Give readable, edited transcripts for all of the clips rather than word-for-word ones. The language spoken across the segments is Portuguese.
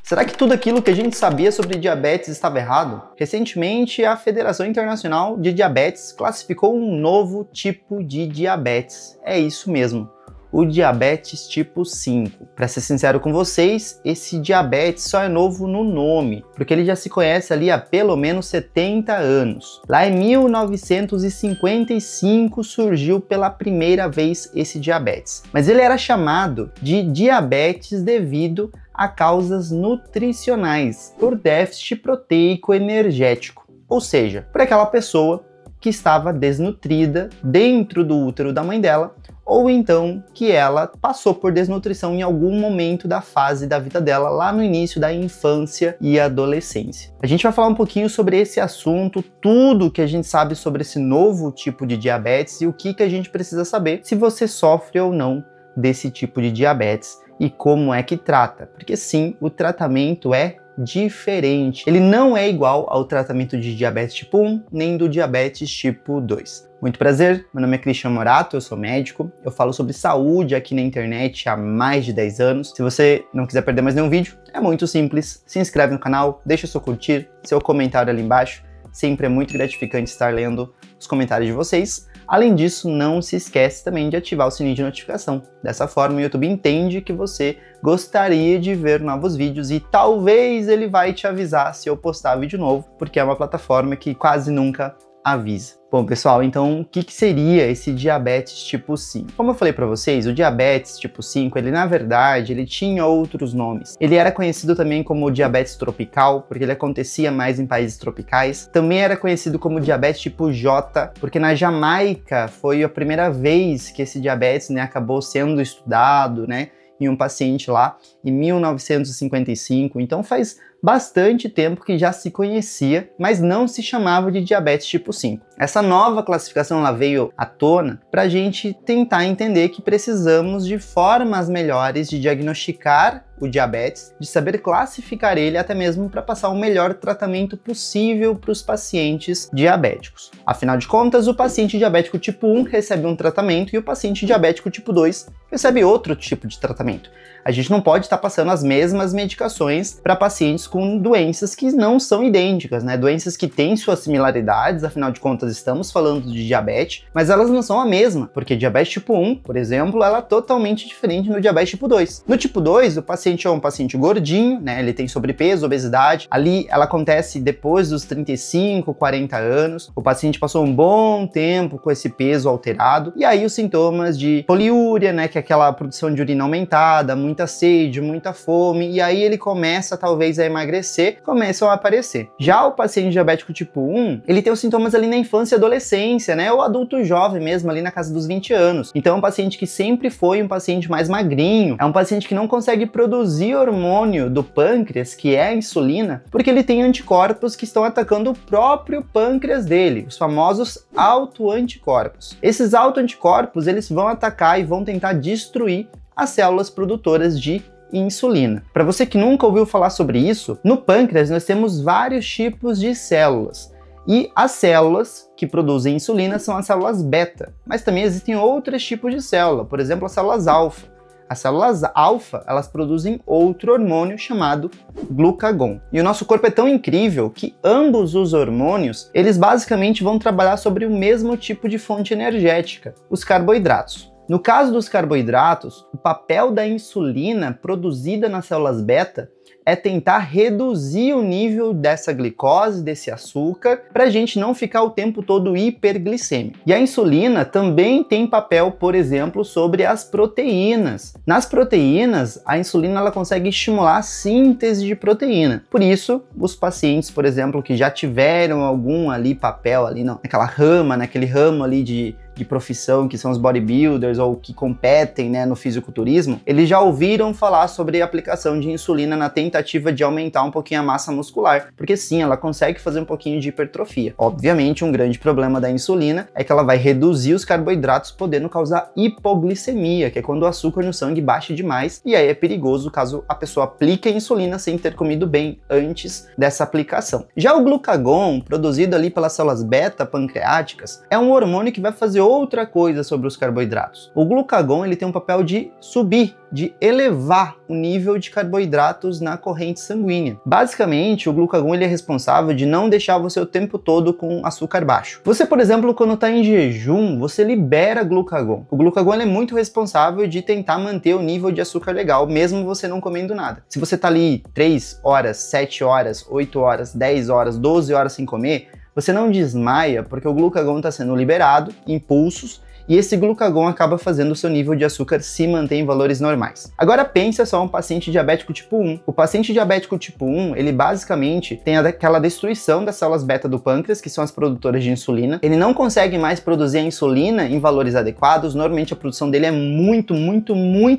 Será que tudo aquilo que a gente sabia sobre diabetes estava errado? Recentemente, a Federação Internacional de Diabetes classificou um novo tipo de diabetes. É isso mesmo, o diabetes tipo 5. Para ser sincero com vocês, esse diabetes só é novo no nome, porque ele já se conhece ali há pelo menos 70 anos. Lá em 1955 surgiu pela primeira vez esse diabetes, mas ele era chamado de diabetes devido a causas nutricionais, por déficit proteico energético, ou seja, por aquela pessoa que estava desnutrida dentro do útero da mãe dela, ou então que ela passou por desnutrição em algum momento da fase da vida dela, lá no início da infância e adolescência. A gente vai falar um pouquinho sobre esse assunto, tudo que a gente sabe sobre esse novo tipo de diabetes e o que a gente precisa saber se você sofre ou não desse tipo de diabetes e como é que trata, porque sim, o tratamento é diferente. Ele não é igual ao tratamento de diabetes tipo 1, nem do diabetes tipo 2. Muito prazer, meu nome é Christian Morato, eu sou médico, eu falo sobre saúde aqui na internet há mais de 10 anos. Se você não quiser perder mais nenhum vídeo, é muito simples, se inscreve no canal, deixa seu curtir, seu comentário ali embaixo, sempre é muito gratificante estar lendo os comentários de vocês. Além disso, não se esquece também de ativar o sininho de notificação. Dessa forma, o YouTube entende que você gostaria de ver novos vídeos e talvez ele vai te avisar se eu postar vídeo novo, porque é uma plataforma que quase nunca avisa. Bom, pessoal, então o que seria esse diabetes tipo 5? Como eu falei para vocês, o diabetes tipo 5, ele na verdade, ele tinha outros nomes. Ele era conhecido também como diabetes tropical, porque ele acontecia mais em países tropicais. Também era conhecido como diabetes tipo J, porque na Jamaica foi a primeira vez que esse diabetes, acabou sendo estudado, em um paciente lá, em 1955. Então faz bastante tempo que já se conhecia, mas não se chamava de diabetes tipo 5. Essa nova classificação ela veio à tona para a gente tentar entender que precisamos de formas melhores de diagnosticar o diabetes, de saber classificar ele até mesmo para passar o melhor tratamento possível para os pacientes diabéticos. Afinal de contas, o paciente diabético tipo 1 recebe um tratamento e o paciente diabético tipo 2 recebe outro tipo de tratamento. A gente não pode estar passando as mesmas medicações para pacientes com doenças que não são idênticas, doenças que têm suas similaridades, afinal de contas estamos falando de diabetes, mas elas não são a mesma, porque diabetes tipo 1, por exemplo, ela é totalmente diferente no diabetes tipo 2. No tipo 2, o paciente é um paciente gordinho, ele tem sobrepeso, obesidade, ali ela acontece depois dos 35, 40 anos, o paciente passou um bom tempo com esse peso alterado, e aí os sintomas de poliúria, que é aquela produção de urina aumentada, muita sede, muita fome, e aí ele começa talvez a emagrecer, começam a aparecer. Já o paciente diabético tipo 1, ele tem os sintomas ali na infância e adolescência, ou adulto jovem mesmo, ali na casa dos 20 anos. Então é um paciente que sempre foi um paciente mais magrinho, é um paciente que não consegue produzir hormônio do pâncreas, que é a insulina, porque ele tem anticorpos que estão atacando o próprio pâncreas dele, os famosos autoanticorpos. Esses autoanticorpos, eles vão atacar e vão tentar destruir as células produtoras de insulina. Para você que nunca ouviu falar sobre isso, no pâncreas nós temos vários tipos de células. E as células que produzem insulina são as células beta, mas também existem outros tipos de célula, por exemplo, as células alfa. As células alfa, elas produzem outro hormônio chamado glucagon. E o nosso corpo é tão incrível que ambos os hormônios, eles basicamente vão trabalhar sobre o mesmo tipo de fonte energética, os carboidratos. No caso dos carboidratos, o papel da insulina produzida nas células beta é tentar reduzir o nível dessa glicose, desse açúcar, para a gente não ficar o tempo todo hiperglicêmico. E a insulina também tem papel, por exemplo, sobre as proteínas. Nas proteínas, a insulina ela consegue estimular a síntese de proteína. Por isso, os pacientes, por exemplo, que já tiveram algum ali papel ali naquela rama, naquele ramo ali de profissão, que são os bodybuilders ou que competem no fisiculturismo, eles já ouviram falar sobre a aplicação de insulina na tentativa de aumentar um pouquinho a massa muscular, porque sim, ela consegue fazer um pouquinho de hipertrofia. Obviamente, um grande problema da insulina é que ela vai reduzir os carboidratos, podendo causar hipoglicemia, que é quando o açúcar no sangue baixa demais, e aí é perigoso caso a pessoa aplique a insulina sem ter comido bem antes dessa aplicação. Já o glucagon, produzido ali pelas células beta pancreáticas, é um hormônio que vai fazer outra coisa sobre os carboidratos. O glucagon ele tem um papel de subir, de elevar o nível de carboidratos na corrente sanguínea. Basicamente, o glucagon ele é responsável de não deixar você o tempo todo com açúcar baixo. Você, por exemplo, quando está em jejum, você libera glucagon. O glucagon ele é muito responsável de tentar manter o nível de açúcar legal, mesmo você não comendo nada. Se você está ali 3 horas, 7 horas, 8 horas, 10 horas, 12 horas sem comer, você não desmaia porque o glucagon está sendo liberado em pulsos e esse glucagon acaba fazendo o seu nível de açúcar se manter em valores normais. Agora pensa só um paciente diabético tipo 1. O paciente diabético tipo 1, ele basicamente tem aquela destruição das células beta do pâncreas, que são as produtoras de insulina. Ele não consegue mais produzir a insulina em valores adequados, normalmente a produção dele é muito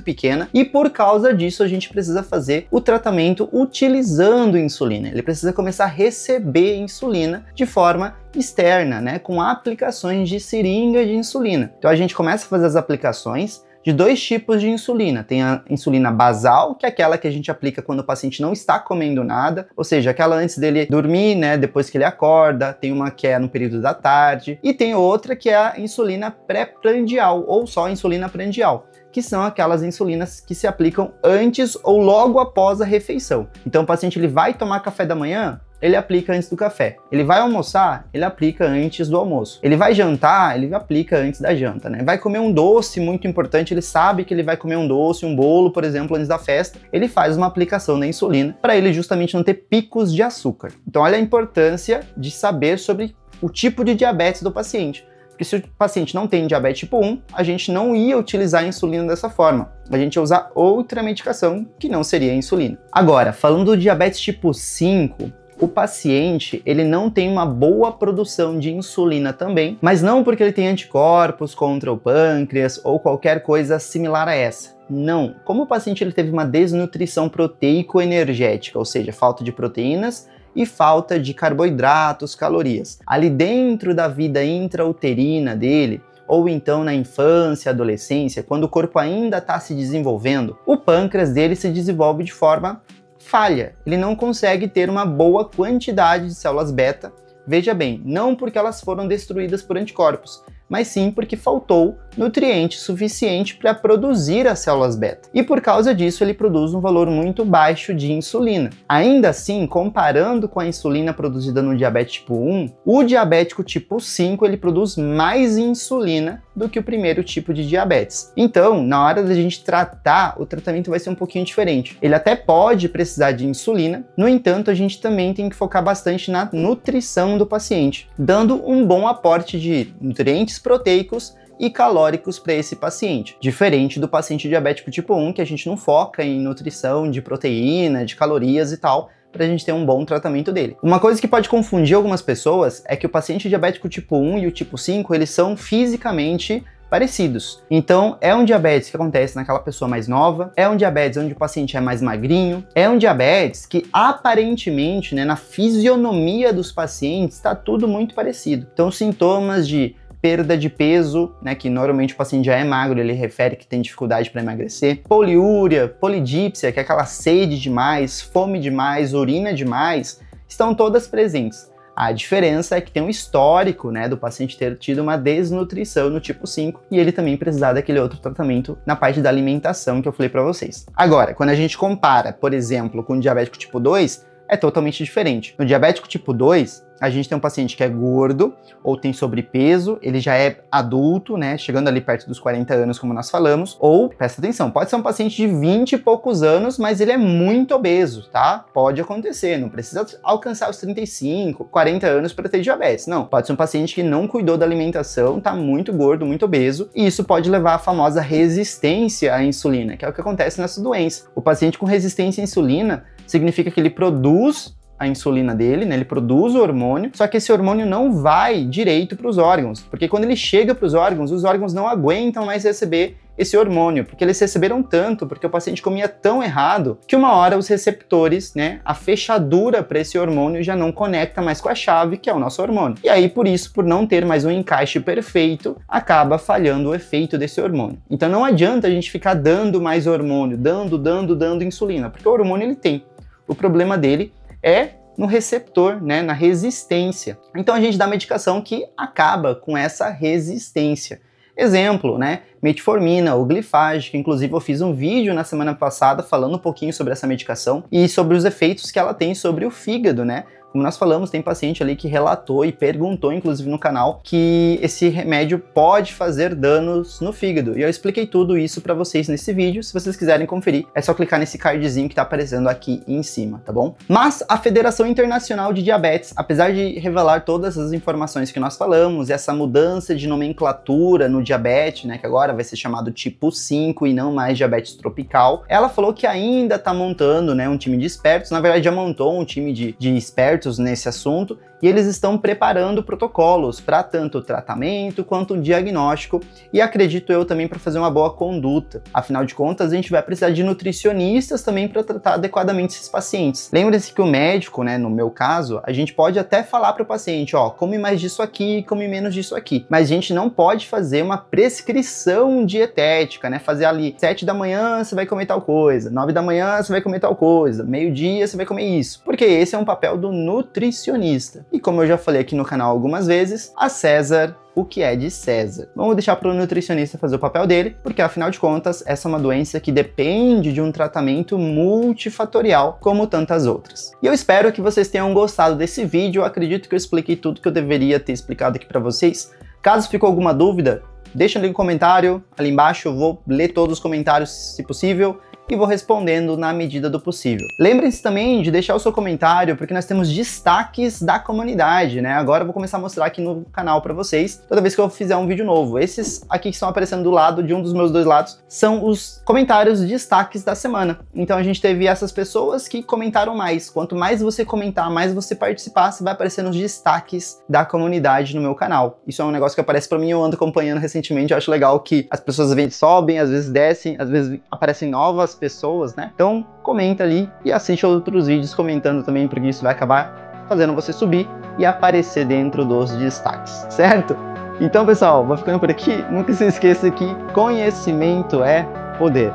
pequena e por causa disso a gente precisa fazer o tratamento utilizando insulina. Ele precisa começar a receber insulina de forma externa, né, com aplicações de seringa de insulina. Então a gente começa a fazer as aplicações de 2 tipos de insulina. Tem a insulina basal, que é aquela que a gente aplica quando o paciente não está comendo nada, ou seja, aquela antes dele dormir, né, depois que ele acorda. Tem uma que é no período da tarde e tem outra que é a insulina pré-prandial ou só insulina prandial, que são aquelas insulinas que se aplicam antes ou logo após a refeição. Então o paciente ele vai tomar café da manhã, ele aplica antes do café. Ele vai almoçar, ele aplica antes do almoço. Ele vai jantar, ele aplica antes da janta, né? Vai comer um doce muito importante, ele sabe que ele vai comer um doce, um bolo, por exemplo, antes da festa. Ele faz uma aplicação da insulina para ele justamente não ter picos de açúcar. Então olha a importância de saber sobre o tipo de diabetes do paciente. Porque se o paciente não tem diabetes tipo 1, a gente não ia utilizar a insulina dessa forma. A gente ia usar outra medicação que não seria a insulina. Agora, falando do diabetes tipo 5, o paciente ele não tem uma boa produção de insulina também, mas não porque ele tem anticorpos contra o pâncreas ou qualquer coisa similar a essa. Não, como o paciente ele teve uma desnutrição proteico-energética, ou seja, falta de proteínas e falta de carboidratos, calorias. Ali dentro da vida intrauterina dele, ou então na infância, adolescência, quando o corpo ainda está se desenvolvendo, o pâncreas dele se desenvolve de forma falha. Ele não consegue ter uma boa quantidade de células beta. Veja bem, não porque elas foram destruídas por anticorpos, mas sim porque faltou nutriente suficiente para produzir as células beta. E por causa disso ele produz um valor muito baixo de insulina. Ainda assim, comparando com a insulina produzida no diabetes tipo 1, o diabético tipo 5 ele produz mais insulina do que o primeiro tipo de diabetes. Então, na hora da gente tratar, o tratamento vai ser um pouquinho diferente. Ele até pode precisar de insulina, no entanto, a gente também tem que focar bastante na nutrição do paciente, dando um bom aporte de nutrientes proteicos e calóricos para esse paciente. Diferente do paciente diabético tipo 1, que a gente não foca em nutrição de proteína, de calorias e tal, para a gente ter um bom tratamento dele. Uma coisa que pode confundir algumas pessoas é que o paciente diabético tipo 1 e o tipo 5, eles são fisicamente parecidos. Então, é um diabetes que acontece naquela pessoa mais nova, é um diabetes onde o paciente é mais magrinho, é um diabetes que aparentemente, né, na fisionomia dos pacientes, está tudo muito parecido. Então, sintomas de perda de peso, né, que normalmente o paciente já é magro, ele refere que tem dificuldade para emagrecer, poliúria, polidípsia, que é aquela sede demais, fome demais, urina demais, estão todas presentes. A diferença é que tem um histórico, né, do paciente ter tido uma desnutrição no tipo 5 e ele também precisar daquele outro tratamento na parte da alimentação que eu falei para vocês. Agora, quando a gente compara, por exemplo, com o diabético tipo 2, é totalmente diferente. No diabético tipo 2, a gente tem um paciente que é gordo ou tem sobrepeso, ele já é adulto, né, chegando ali perto dos 40 anos, como nós falamos, ou, presta atenção, pode ser um paciente de 20 e poucos anos, mas ele é muito obeso, tá? Pode acontecer, não precisa alcançar os 35, 40 anos para ter diabetes, não. Pode ser um paciente que não cuidou da alimentação, tá muito gordo, muito obeso, e isso pode levar à famosa resistência à insulina, que é o que acontece nessa doença. O paciente com resistência à insulina significa que ele produz a insulina dele, né? Ele produz o hormônio, só que esse hormônio não vai direito para os órgãos, porque quando ele chega para os órgãos não aguentam mais receber esse hormônio, porque eles receberam tanto, porque o paciente comia tão errado, que uma hora os receptores, né, a fechadura para esse hormônio já não conecta mais com a chave, que é o nosso hormônio. E aí, por isso, por não ter mais um encaixe perfeito, acaba falhando o efeito desse hormônio. Então não adianta a gente ficar dando mais hormônio, dando insulina, porque o hormônio ele tem. O problema dele é no receptor, né, na resistência. Então a gente dá medicação que acaba com essa resistência. Exemplo, né, metformina ou Glifage, que inclusive eu fiz um vídeo na semana passada falando um pouquinho sobre essa medicação e sobre os efeitos que ela tem sobre o fígado, né? Como nós falamos, tem paciente ali que relatou e perguntou, inclusive no canal, que esse remédio pode fazer danos no fígado. E eu expliquei tudo isso para vocês nesse vídeo. Se vocês quiserem conferir, é só clicar nesse cardzinho que tá aparecendo aqui em cima, tá bom? Mas a Federação Internacional de Diabetes, apesar de revelar todas as informações que nós falamos, essa mudança de nomenclatura no diabetes, né, que agora vai ser chamado tipo 5 e não mais diabetes tropical, ela falou que ainda tá montando, né, um time de expertos, na verdade já montou um time de expertos nesse assunto, e eles estão preparando protocolos para tanto o tratamento quanto o diagnóstico e acredito eu também para fazer uma boa conduta. Afinal de contas, a gente vai precisar de nutricionistas também para tratar adequadamente esses pacientes. Lembre-se que o médico, né, no meu caso, a gente pode até falar para o paciente, ó, come mais disso aqui, come menos disso aqui, mas a gente não pode fazer uma prescrição dietética, né, fazer ali 7 da manhã você vai comer tal coisa, 9 da manhã você vai comer tal coisa, meio-dia você vai comer isso, porque esse é um papel do nutricionista. E como eu já falei aqui no canal algumas vezes, a César o que é de César. Vamos deixar para o nutricionista fazer o papel dele, porque afinal de contas, essa é uma doença que depende de um tratamento multifatorial, como tantas outras. E eu espero que vocês tenham gostado desse vídeo, eu acredito que eu expliquei tudo que eu deveria ter explicado aqui para vocês. Caso ficou alguma dúvida, deixa ali no comentário, ali embaixo eu vou ler todos os comentários se possível, e vou respondendo na medida do possível. Lembrem-se também de deixar o seu comentário, porque nós temos destaques da comunidade, né? Agora eu vou começar a mostrar aqui no canal para vocês, toda vez que eu fizer um vídeo novo. Esses aqui que estão aparecendo do lado, de um dos meus dois lados, são os comentários destaques da semana. Então a gente teve essas pessoas que comentaram mais. Quanto mais você comentar, mais você participar, você vai aparecer nos destaques da comunidade no meu canal. Isso é um negócio que aparece para mim, eu ando acompanhando recentemente, eu acho legal que as pessoas vêm, sobem, às vezes descem, às vezes aparecem novas pessoas, né? Então comenta ali e assiste outros vídeos comentando também, porque isso vai acabar fazendo você subir e aparecer dentro dos destaques, certo? Então, pessoal, vou ficando por aqui. Nunca se esqueça que conhecimento é poder.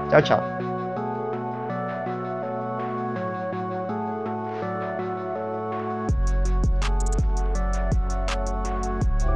Tchau, tchau.